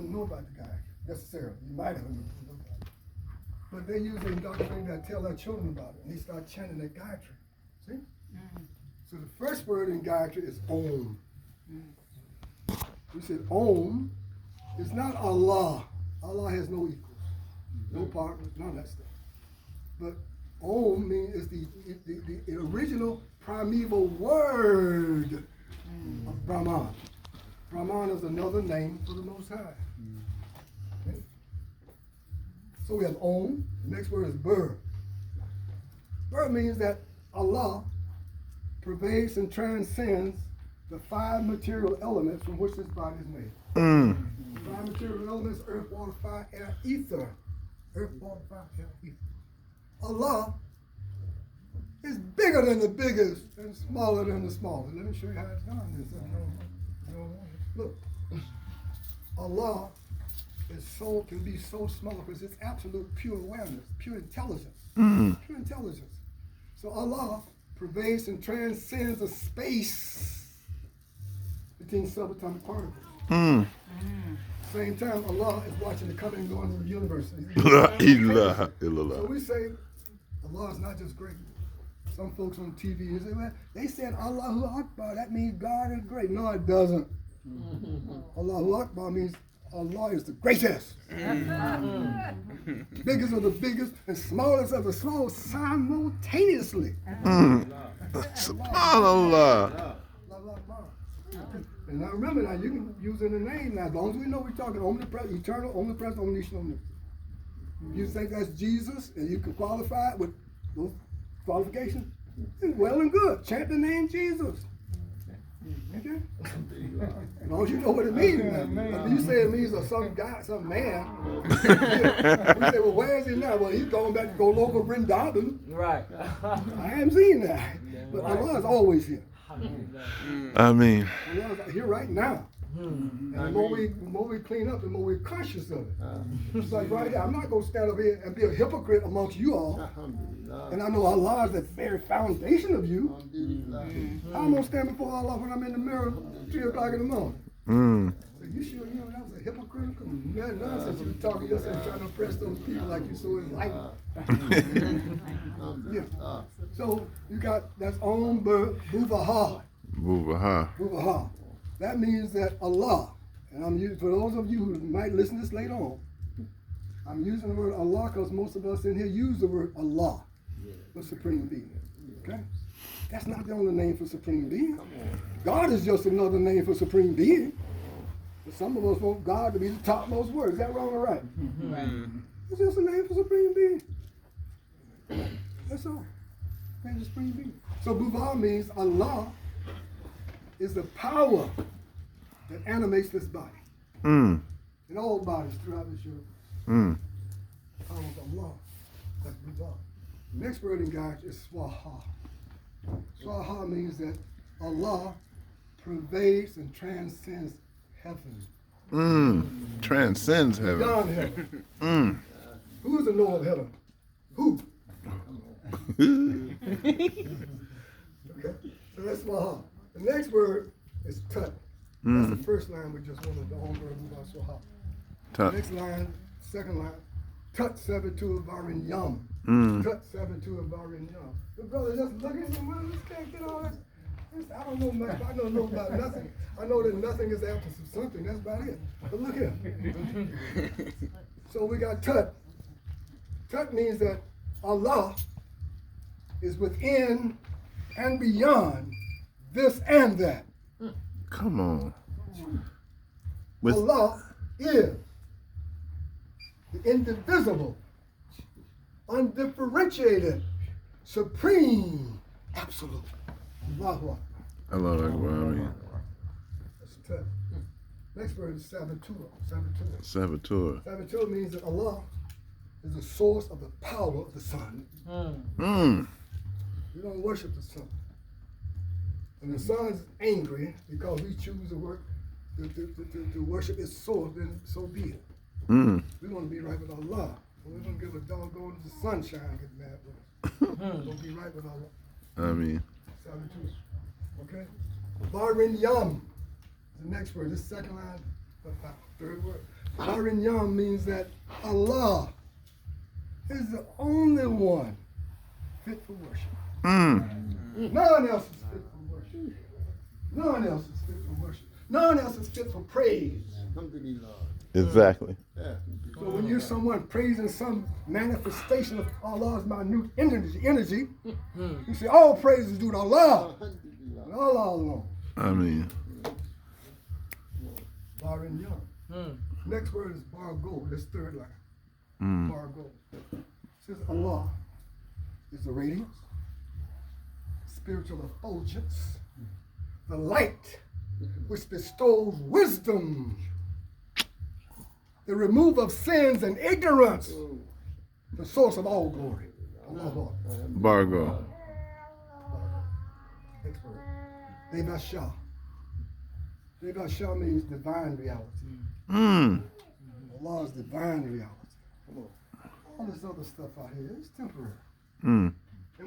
wouldn't know about the Gayatri necessarily. You might have known about it. But they use the indoctrination that tell their children about it. And they start chanting that Gayatri. See? So the first word in Gayatri is Om. We said Om is not Allah. Allah has no equals, no partners, none of that stuff. But Om means the original primeval word of Brahman. Brahman is another name for the Most High. Okay? So we have Om. The next word is Bur. Bur means that Allah pervades and transcends the 5 material elements from which this body is made. The 5 material elements: earth, water, fire, air, ether. Earth, water, fire, air, ether. Allah is bigger than the biggest and smaller than the smallest. Let me show you how it's done. Look, Allah can be so small because it's absolute pure awareness, pure intelligence, pure intelligence. So Allah pervades and transcends the space between subatomic particles. Same time, Allah is watching the coming and going of the universe. So we say Allah is not just great. Some folks on TV say, well, they said Allahu Akbar, that means God is great. No, it doesn't. Allahu Akbar means Allah is the greatest. Biggest of the biggest and smallest of the small simultaneously. SubhanAllah. And now remember, now you can use in the name now, as long as we know we're talking omnipresent, eternal, omnipresent, omniscient, omnipotent. You think that's Jesus and you can qualify it with those qualifications? It's well and good. Chant the name Jesus. Okay? As long as you know what it means. Now. If you say it means some guy, some man, we say, well, where is he now? Well, he's going back to go local Vrindavan. Right. I haven't seen that. But Allah is always here. I mean, Allah is here right now. And the more we clean up, the more we're conscious of it. It's like right here, I'm not going to stand up here and be a hypocrite amongst you all. And I know Allah is the very foundation of you. How am I going to stand before Allah when I'm in the mirror at 3 o'clock in the morning? So you sure you know that was a hypocritical nonsense you were talking yourself trying to impress those people like you're so enlightened. Yeah. So you got, that's Om Buvaha. Buvaha. That means that Allah, and I'm using, for those of you who might listen to this later on, I'm using the word Allah because most of us in here use the word Allah, the Supreme Being. Okay? That's not the only name for Supreme Being. God is just another name for Supreme Being. But some of us want God to be the topmost word. Is that wrong or right? It's just a name for Supreme Being. That's all. Name for Supreme Being. So Buva means Allah is the power that animates this body. And all bodies throughout this universe. Power of Allah. That's Buva. The next word in Gayatri is Swaha. Swaha means that Allah pervades and transcends heaven. Transcends heaven. Beyond heaven. Who is the Lord of heaven? Who? Okay. So that's Swaha. The next word is Tut. That's the first line we just wanted, the whole word about Swaha. Tut. Next line, second line, Tut Sabitu Varin Yum. Tut Sabitu Varin Yum. The brother just looking at him, this can't get all this. I don't know much. I don't know about nothing. I know that nothing is the absence of something. That's about it. But look here. So we got Tut. Tut means that Allah is within and beyond this and that. Come on. Allah is the indivisible, undifferentiated, supreme, absolute. Allahu Akbar. Allahu Akbar. That's Tut. Next word is Sabatur. Sabatur. Sabatur means that Allah is the source of the power of the sun. We don't worship the sun. When the sun's angry because we choose to worship its source, then so be it. We want to be right with Allah. We're going to give a doggone to the sunshine get mad with us. We're going to be right with Allah. I mean. Sabatur. Okay? Barin Yam. The next word, this second line, third word. Barin Yam means that Allah is the only one fit for worship. None else is fit for worship. None else is fit for worship. None else is fit for praise. Exactly. So when you're someone praising some manifestation of Allah's minute energy, you say, all praise is due to Allah. And Allah alone. I mean, Barin Yam. Next word is Bargo, this third line. Bargo. It says Allah is the radiance, spiritual effulgence, the light which bestows wisdom, the removal of sins and ignorance, the source of all glory. Allah. Bargo. Next word. Devasha. Devasha means divine reality. Allah's divine reality. Come on. All this other stuff out here is temporary. And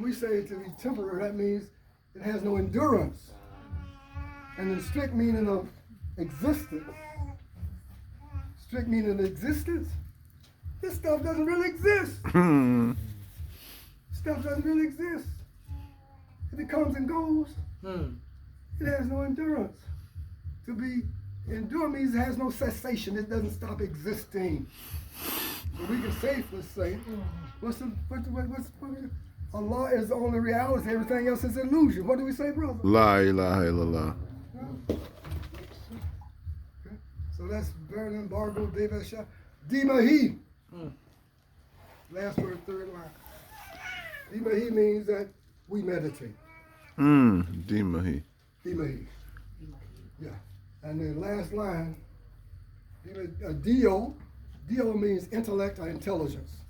we say to be temporary, that means it has no endurance. And in strict meaning of existence, this stuff doesn't really exist. Stuff doesn't really exist. It comes and goes. It has no endurance. To be endure means it has no cessation. It doesn't stop existing. So we can safely say, Allah is the only reality. Everything else is illusion. What do we say, brother? La ilaha illallah. Okay. So that's Berlin, Bargo, Devasha. Dimahi. Last word, third line. Dimahi means that we meditate. Dimahi. Dimahi. Yeah. And the last line, Dio. Dio means intellect or intelligence.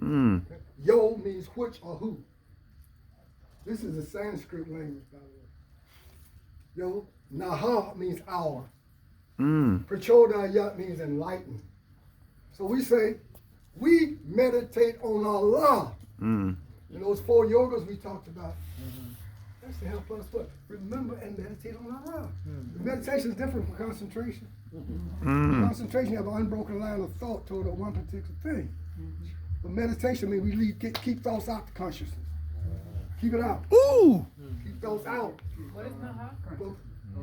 Okay. Yo means which or who. This is a Sanskrit language, by the way. Yo. Naha means hour. Prachodayat means enlighten. So we say, we meditate on Allah. In those 4 yogas we talked about. That's to help us remember and meditate on Allah. Meditation is different from concentration. Concentration, you have an unbroken line of thought toward one particular thing. But meditation means we keep thoughts out of consciousness. Keep it out. Ooh! Keep thoughts out. What is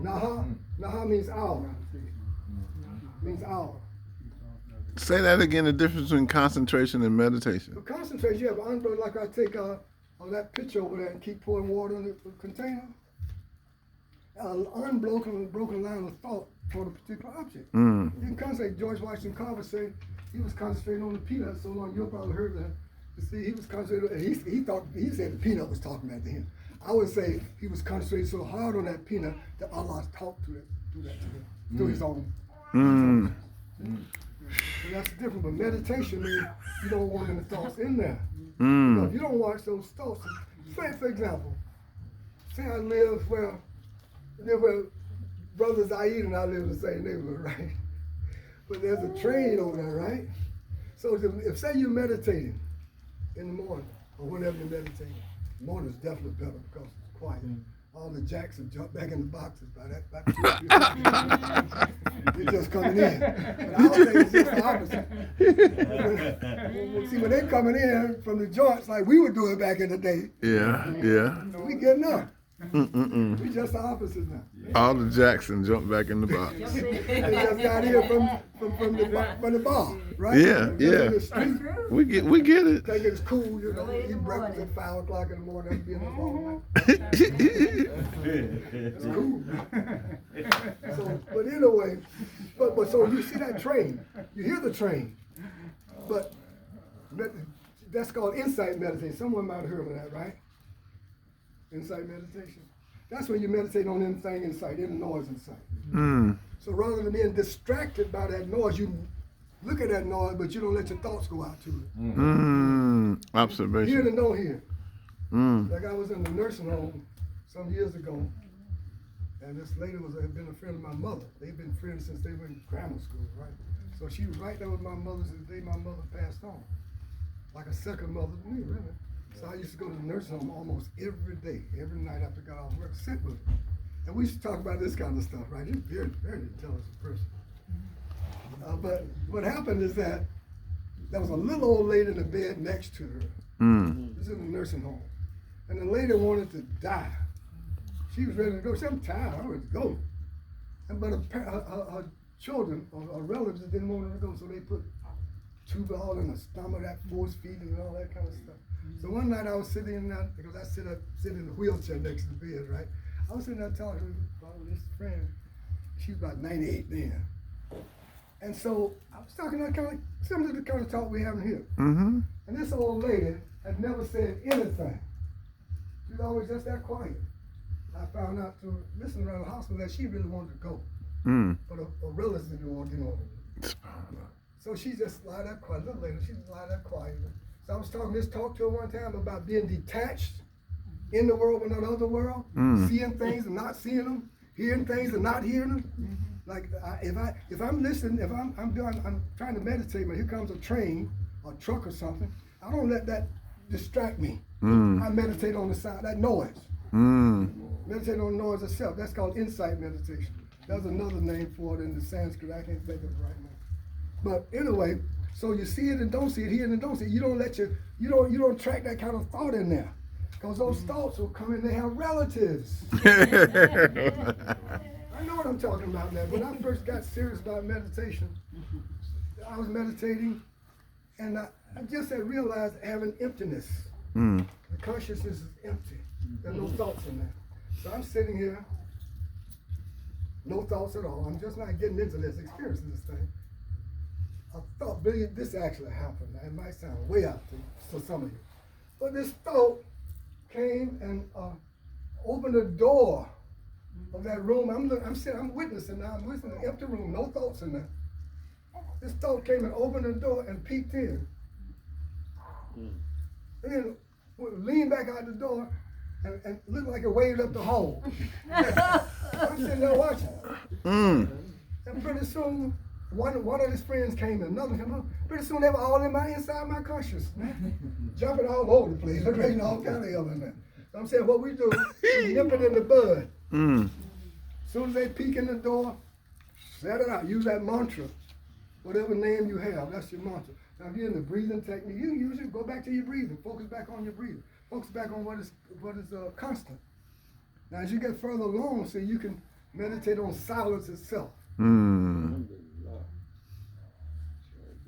Naha? Naha means hour. Means hour. Say that again, the difference between concentration and meditation. But concentration, you have an unbroken, like I take on that pitcher over there and keep pouring water in the container. An unbroken line of thought toward a particular object. You can concentrate. George Washington Carver said he was concentrating on the peanut so long. You'll probably heard that. You see, he was concentrating. He said the peanut was talking back to him. I would say he was concentrating so hard on that peanut that Allah talked to that to him through his own. So that's different. But meditation means you don't want any thoughts in there. If you don't watch those thoughts, say for example, say I live where Brother Zaid and I live in the same neighborhood, right? But there's a train over there, right? So if say you're meditating in the morning or whenever you're meditating, the morning is definitely better because it's quiet. All the jacks have jumped back in the boxes by that. They're just coming in. But I would say it's just the opposite. See, when they're coming in from the joints like we would do it back in the day. Yeah. We getting up. We just the opposite now. All the Jackson jumped back in the box. They just got here from the bar, right? Yeah. In the street. We get it. Think it's cool, you know, eat breakfast at 5 o'clock in the morning, be in the morning. It's cool. So, but anyway, but so you see that train, you hear the train, but that's called insight meditation. Someone might have heard of that, right? Insight meditation. That's when you meditate on anything in sight, any noise in sight. So rather than being distracted by that noise, you look at that noise, but you don't let your thoughts go out to it. Observation. Hear and don't hear. Like I was in the nursing home some years ago, and this lady had been a friend of my mother. They've been friends since they were in grammar school, right? So she was right there with my mother since the day my mother passed on. Like a second mother to me, really. So I used to go to the nursing home almost every day, every night after I got off work, sit with her. And we used to talk about this kind of stuff, right? She's a very, very intelligent person. But what happened is that there was a little old lady in the bed next to her. This is in a nursing home. And the lady wanted to die. She was ready to go. She said, I'm tired, I want to go. But her children or relatives didn't want her to go, so they put tube all in her stomach, that force feeding and all that kind of stuff. So one night I was sitting in there, because I sit in the wheelchair next to the bed, right? I was sitting there talking about this friend. She was about 98 then. And so I was talking that kind of, similar to the kind of talk we're having here. And this old lady had never said anything. She was always just that quiet. I found out through listening around the hospital that she really wanted to go. But a relative didn't want to get on her. So she just lied that quiet. A little later, she just lied that quiet. So I was talking this talk to her one time about being detached in the world but not of the world, seeing things and not seeing them, hearing things and not hearing them. Like if I'm listening, if I'm trying to meditate, but here comes a train or truck or something, I don't let that distract me. I meditate on the sound, that noise. Meditate on the noise itself. That's called insight meditation. There's another name for it in the Sanskrit. I can't think of it right now. But anyway, so you see it and don't see it, hear it and don't see it. You don't you don't track that kind of thought in there, because those thoughts will come in. They have relatives. I know what I'm talking about now. When I first got serious about meditation, I was meditating, and I just had realized having emptiness. The consciousness is empty. There's no thoughts in there. So I'm sitting here, no thoughts at all. I'm just not getting into this, experiencing this thing. I thought, Billy, this actually happened. It might sound way out to some of you. But this thought came and opened the door of that room. I'm witnessing now. I'm witnessing an empty room, no thoughts in there. This thought came and opened the door and peeked in. And then leaned back out the door and looked like it waved up the hole. I'm sitting there watching. And pretty soon, one of his friends came in, another came up. Pretty soon they were all inside my consciousness, man. Jumping all over the place, raising all kind of hell in there. So I'm saying what we do, we nip it in the bud. As soon as they peek in the door, set it out. Use that mantra. Whatever name you have, that's your mantra. Now if you're in the breathing technique, you use it, go back to your breathing. Focus back on your breathing. Focus back on what is constant. Now as you get further along, so you can meditate on silence itself.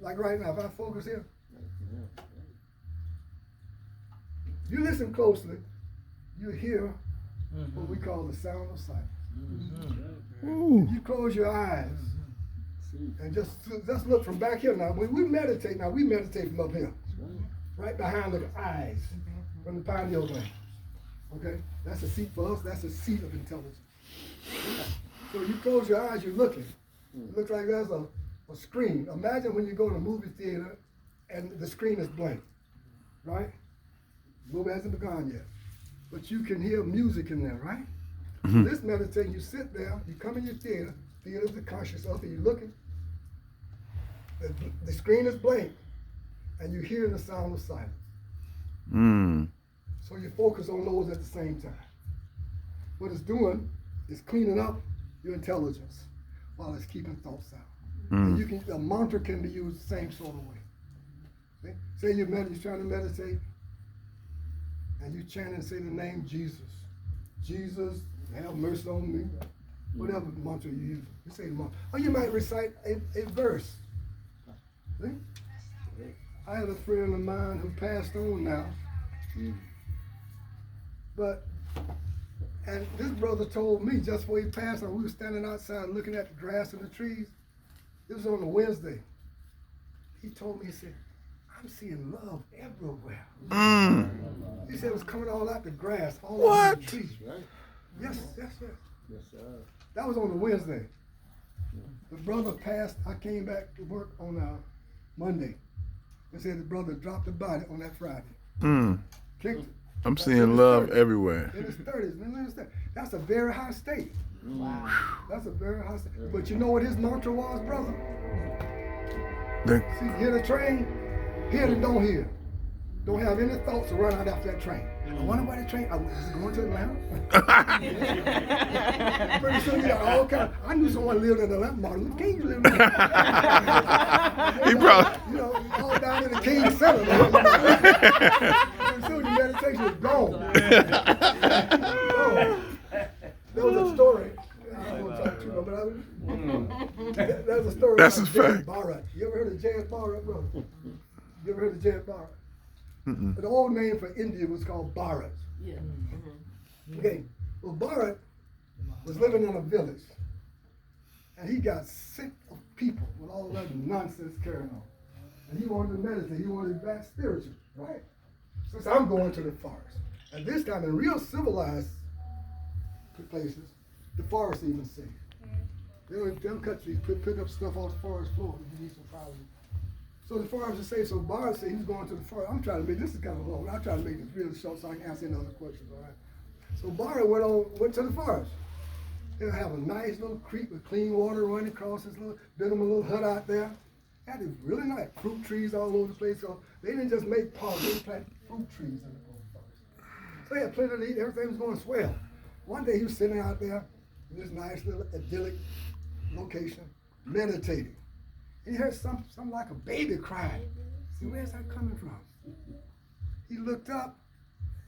Like right now, if I focus here, you listen closely, you hear what we call the sound of silence. You close your eyes and just look from back here now. When we meditate now, we meditate from up here, right behind the eyes, from the pineal gland. Okay, that's a seat for us. That's a seat of intelligence. So you close your eyes, you're looking. It looks like there's a screen. Imagine when you go to a movie theater and the screen is blank, right? The movie hasn't begun yet, but you can hear music in there, right? This meditation, you sit there, you come in your theater, theater's the conscious of it, you're looking, the screen is blank, and you hear the sound of silence. So you focus on those at the same time. What it's doing is cleaning up your intelligence while it's keeping thoughts out. And a mantra can be used the same sort of way. See? Say you're trying to meditate, and you chant and say the name Jesus. Jesus, have mercy on me. Whatever mantra you use, you say the mantra. Or you might recite a verse. See? I had a friend of mine who passed on now. And this brother told me just before he passed on, we were standing outside looking at the grass and the trees. It was on a Wednesday. He told me, he said, I'm seeing love everywhere. He said it was coming all out the grass, all out the trees. Right? Yes. Yes, sir. That was on a Wednesday. The brother passed. I came back to work on Monday. They said the brother dropped the body on that Friday. Kicked it. I'm seeing love everywhere. In his 30s. That's a very high state. Wow. That's a very high state. But you know what his mantra was, brother? See, hear the train, hear it and don't hear. don't have any thoughts to run out after that train. I wonder where the train, is it going to Atlanta? Pretty soon you got all kinds. I knew someone lived in Atlanta. Martin Luther King lived in Atlanta. He probably. You know, all down in the King Center. Pretty soon your meditation is gone. There was a story. I don't want to talk too much, but there's a story That's about a James fact. Barrett. You ever heard of James Barrett, brother? You ever heard of James Barrett? Mm-mm. The old name for India was called Bharat. Yeah. Okay, well, Bharat was living in a village, and he got sick of people with all that nonsense carrying on. And he wanted to meditate, he wanted to be back spiritual, right? So he said, I'm going to the forest. And this time, in real civilized places, the forest even safe. They'll cut trees, pick up stuff off the forest floor if you need some privacy. So the forest is safe, so Bharat said he's going to the forest. I'm trying to make, this is kind of long, I'm trying to make this really short so I can answer any other questions, all right? So Bharat went to the forest. They'll have a nice little creek with clean water running across this little, built him a little hut out there. Had it really nice, fruit trees all over the place. So they didn't just make parks, they planted fruit trees in the forest. So they had plenty to eat, everything was going swell. One day he was sitting out there in this nice little idyllic location, meditating. And he heard something like a baby crying. See, where's that coming from? He looked up,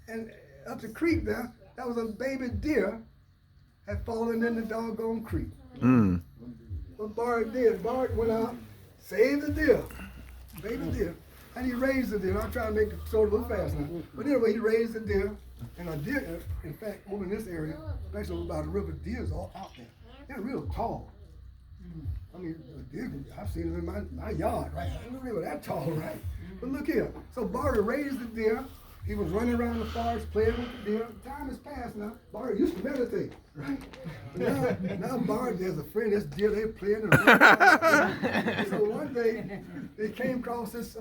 and up the creek there was a baby deer had fallen in the doggone creek. Mm. What Bart did, Bart went out, saved the deer, baby deer, and he raised the deer. I'm trying to make the story a little fast now. But anyway, he raised the deer, and a deer, in fact, over in this area, especially by the river, deer's all out there. They're real tall. I mean, a deer, I've seen them in my yard, right? I don't know they were that tall, right? But look here. So Bart raised the deer. He was running around the forest, playing with the deer. Time has passed now. Bart used to meditate, right? Now Bart has a friend, this deer, they're playing and running. So one day, they came across this,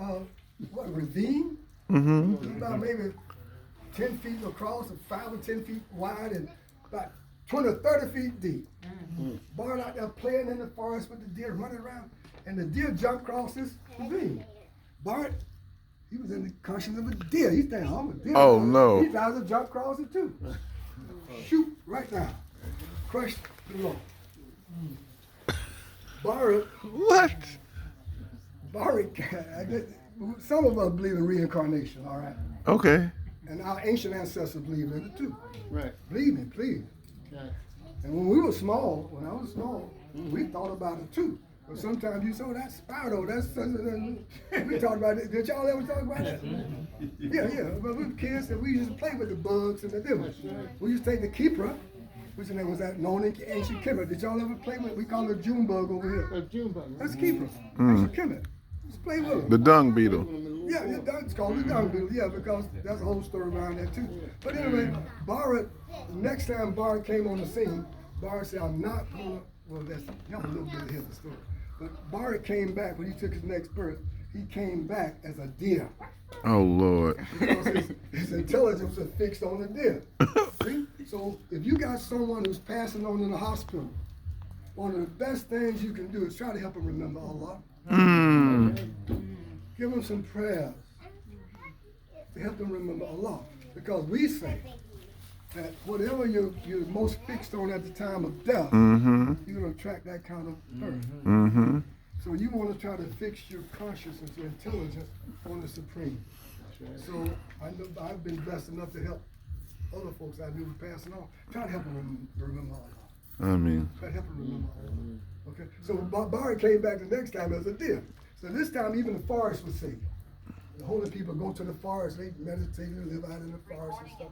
ravine? Mm-hmm. It was about maybe 10 feet across, and 5 or 10 feet wide, and about 20 or 30 feet deep. Bart out there playing in the forest with the deer, running around, and the deer jumped across this ravine. Bart, he was in the conscience of a deer. He's thinking, I'm a deer. Oh, no. He tries to jump across it too. Shoot, right now. Crushed the law. Bart, What? some of us believe in reincarnation, all right? Okay. And our ancient ancestors believed in it too. Right. Believe me, please. Right. And when we were small, when I was small, we thought about it too. But sometimes you saw that spider, that's we talked about it. Did y'all ever talk about that? Yeah. But we were kids and we used to play with the bugs and the devils. We used to take the keeper, which name was that known in ancient Kemet. Did y'all ever play with? We call it a June bug over here. A June bug. That's keeper. Ancient Kemet. Just play with them. The dung beetle. Yeah, it's called the dung beetle. Yeah, because there's a whole story around that too. But anyway, Bart, next time Bart came on the scene, Bart said, I'm not gonna, well, that's a little bit ahead of the story. But Bart came back, when he took his next birth, he came back as a deer. Oh, Lord. Because his intelligence was fixed on the deer. See? So if you got someone who's passing on in the hospital, one of the best things you can do is try to help them remember Allah. Mm. Give them some prayers to help them remember Allah. Because we say that whatever you're most fixed on at the time of death, Mm-hmm. you're going to attract that kind of birth. Mm-hmm. So you want to try to fix your consciousness, your intelligence on the Supreme. So I've been blessed enough to help other folks I knew were passing on. Try to help them remember Allah. I mean. Try to help them remember Allah. Okay? So Bart came back the next time as a deer. So this time even the forest was saved. The holy people go to the forest, they meditate and live out in the forest and stuff.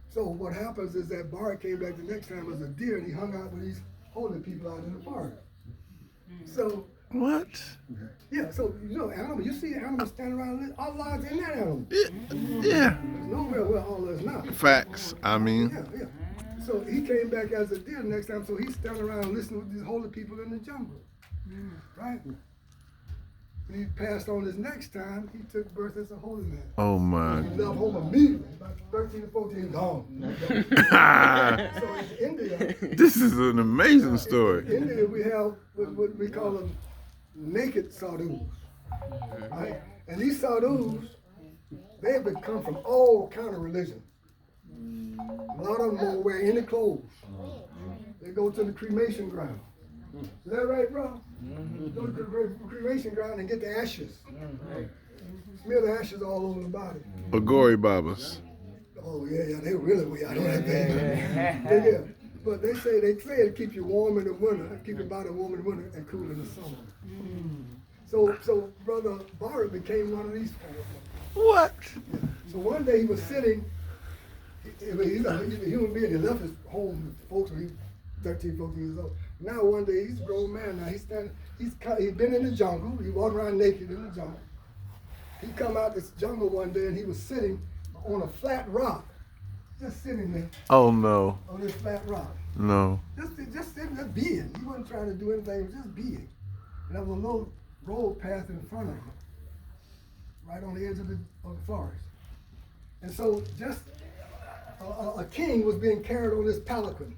So what happens is that Bart came back the next time as a deer and he hung out with these holy people out in the forest. So, What? yeah, so, you know, animals, you see animals standing around, Allah's in that animal. Yeah. There's nowhere where Allah is not. Facts. I mean. Yeah. So he came back as a deer the next time, so he's standing around listening with these holy people in the jungle. Right? When he passed on his next time, he took birth as a holy man. Oh, my. He left home immediately, about 13 or 14, gone. So in India, This is an amazing story. in India we have what we call them naked sadhus, right? And these sadhus, they have come from all kind of religions. A lot of them don't wear any clothes. They go to the cremation ground. Is that right, bro? Go to the cremation ground and get the ashes. Smear the ashes all over the body. Agori Babas. Oh yeah, they really way out of that thing. Yeah. But they say it keep you warm in the winter, keep your body warm in the winter and cool in the summer. So Brother Bharat became one of these folks. What? So one day he was sitting, he's a human being, he left his home with folks when he was 13, 14 years old. Now one day he's a grown man now, he's been in the jungle, he walked around naked in the jungle. He come out this jungle one day and he was sitting on a flat rock, just sitting there. Oh no. On this flat rock. No. Just sitting there being. He wasn't trying to do anything, he was just being. And there was a little road path in front of him, right on the edge of the forest. And so just a king was being carried on this palanquin.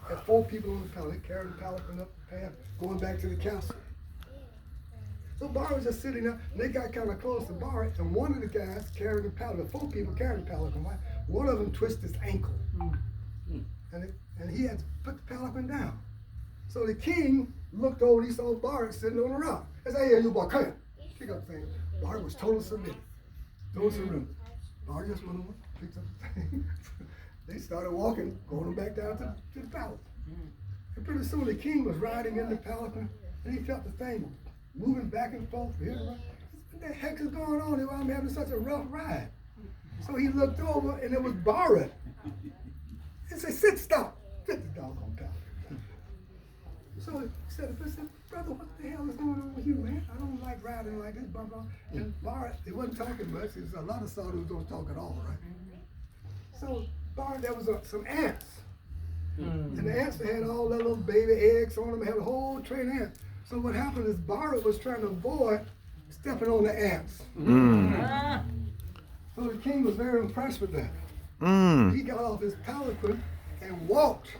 Had 4 people on the palanquin, carrying the palanquin up the path, going back to the castle. So Bharat was just sitting there, and they got kind of close to Bharat, and one of the guys carrying the palanquin, 4 people carrying the palanquin, right? One of them twisted his ankle. And he had to put the palanquin down. So the king looked over, he saw Bharat sitting on the rock. He said, "Hey, you boy, come here." Pick up the thing. Bharat was totally submitted. Totally submitted. Bharat just went over, picked up the thing. They started walking, going back down to the palace. And pretty soon the king was riding in the palanquin, and he felt the thing moving back and forth. What the heck is going on? Why I'm having such a rough ride? So he looked over, and it was Bharat. He said, "Stop. Sit the doggone palanquin." So he said, "Brother, what the hell is going on with you, man? I don't like riding like this, blah, blah." And Bharat, he wasn't talking much. There's a lot of sadhus don't talk at all, right? So Bharat, there was some ants. And the ants had all their little baby eggs on them, had a whole train of ants. So what happened is Bharat was trying to avoid stepping on the ants. So the king was very impressed with that. He got off his palanquin and walked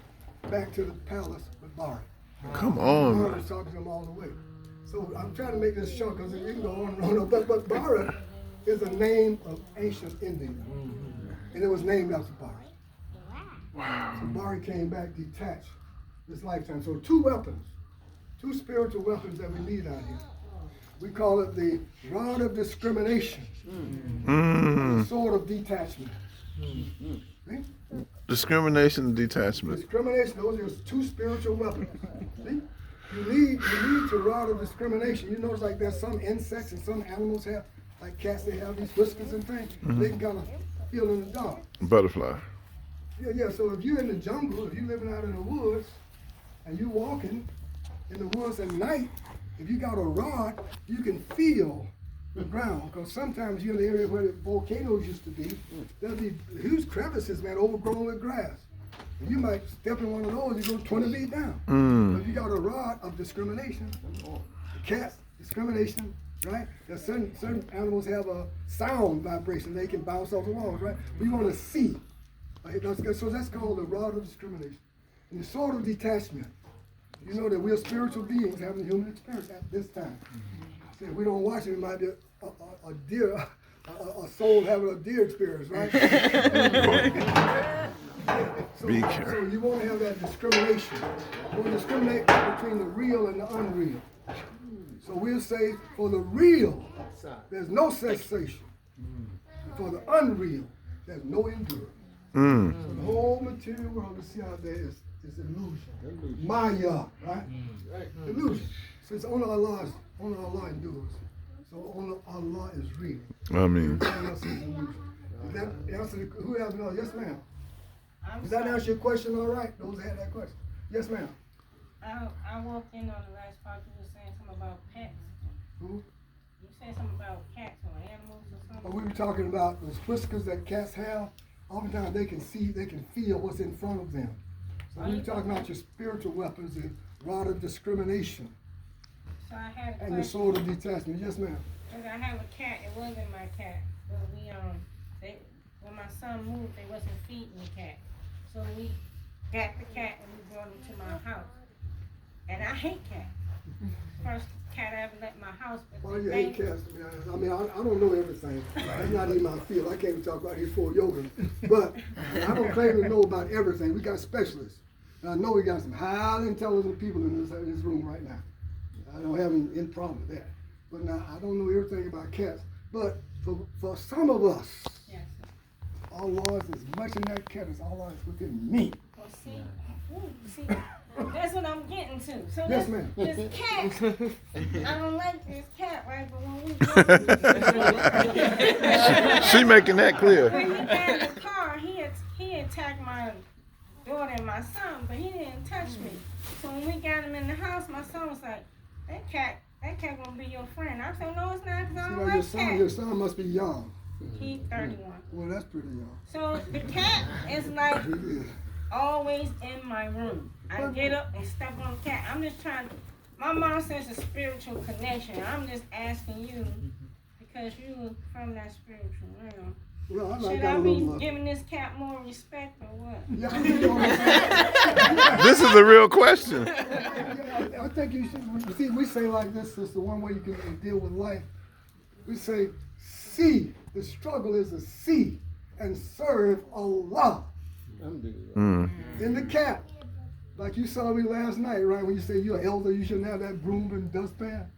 back to the palace with Bharat. Come on. Bharat was talking to him all the way. So I'm trying to make this short because you can go on and on. But Bharat is a name of ancient India. And it was named after Bharat. Wow. So Bharat came back detached this lifetime. So 2 weapons, 2 spiritual weapons that we need out here. We call it the Rod of Discrimination, the Sword of Detachment. See? Discrimination and detachment. Discrimination, those are 2 spiritual weapons. See? You need the Rod of Discrimination. You notice like there's some insects and some animals have, like cats, they have these whiskers and things. They can kind of feel in the dark. Butterfly. Yeah, so if you're in the jungle, if you're living out in the woods, and you're walking in the woods at night, if you got a rod, you can feel the ground. Because sometimes you're in the area where the volcanoes used to be, there'll be huge crevices, man, overgrown with grass. And you might step in one of those, you go 20 feet down. But if you got a rod of discrimination, cats, discrimination, right? There's certain animals have a sound vibration. They can bounce off the walls, right? We want to see. So that's called the Rod of Discrimination. And the Sword of Detachment. You know that we're spiritual beings having a human experience at this time. See, if we don't watch it, it might be a deer, a soul having a deer experience, right? So you want to have that discrimination. You want to discriminate between the real and the unreal. So we'll say, for the real, there's no cessation. For the unreal, there's no endurance. So the whole material world we see out there is illusion. Maya, right? Illusion. So it's only Allah endures. So only Allah is real. Amen. Everything else is illusion. Does that answer who has another? Yes, ma'am. Does that answer your question all right? Those that had that question. Yes, ma'am. I walked in on the last part. You were saying something about pets. Who? You said something about cats or animals or something. Well, we were talking about those whiskers that cats have. Oftentimes they can see, they can feel what's in front of them. So we were talking about your spiritual weapons, the Rod of Discrimination, So I had a and the question. Sword of Detachment. Yes, ma'am. Because I have a cat. It wasn't my cat. But when my son moved, they wasn't feeding the cat. So we got the cat and we brought him to my house. And I hate cats. first cat I ever let in my house. But Why do the you hate thing- cats, to be honest? I mean, I don't know everything. That's not even my field. I can't even talk about here for yoga. But I don't claim to know about everything. We got specialists. And I know we got some highly intelligent people in this room right now. I don't have any problem with that. But now, I don't know everything about cats. But for some of us, Yes. Allah is as much in that cat as Allah is within me. Well, see, that's what I'm getting to. So Yes, this, ma'am. this cat, I don't like this cat, right? But when we She making that clear. when he got in the car, he attacked my daughter and my son, but he didn't touch me. So when we got him in the house, my son was like, that cat gonna be your friend. I said, no, it's not, because I See, don't now like your cats. son must be young. He's 31. Well, that's pretty young. So the cat is like He is. always in my room. I get up and step on the cat. I'm just trying to, my mom says a spiritual connection. I'm just asking you, because you from that spiritual realm. Well, I like Should that I a be little giving this cat more respect or what? Yeah, I think you understand. This is a real question. Yeah, I think you should. See, we say like this is the one way you can deal with life. We say, see, the struggle is to see and serve Allah. Mm. In the cat, like you saw me last night, right? When you say you're an elder, you shouldn't have that broom and dustpan.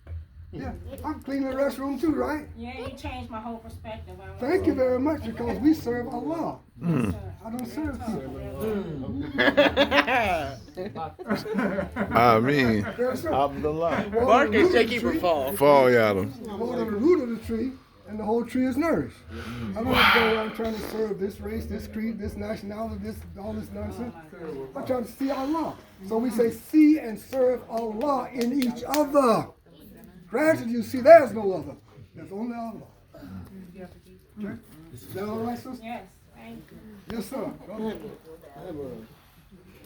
Yeah, I'm cleaning the restroom too, right? Yeah, you changed my whole perspective. Thank you very much, because we serve Allah. Mm. I don't serve people. I mean, Yes, sir. Abdullah. Bark and shake it for fall. Fall, Adam. Water the root of the tree, and the whole tree is nourished. I don't want to go around trying to serve this race, this creed, this nationality, all this nonsense. I'm trying to see Allah. So we say, see and serve Allah in each other. Granted, you see, there's no other. There's only Allah. Okay? Is that all right, sister? Yes, thank you. Yes, sir. Go ahead.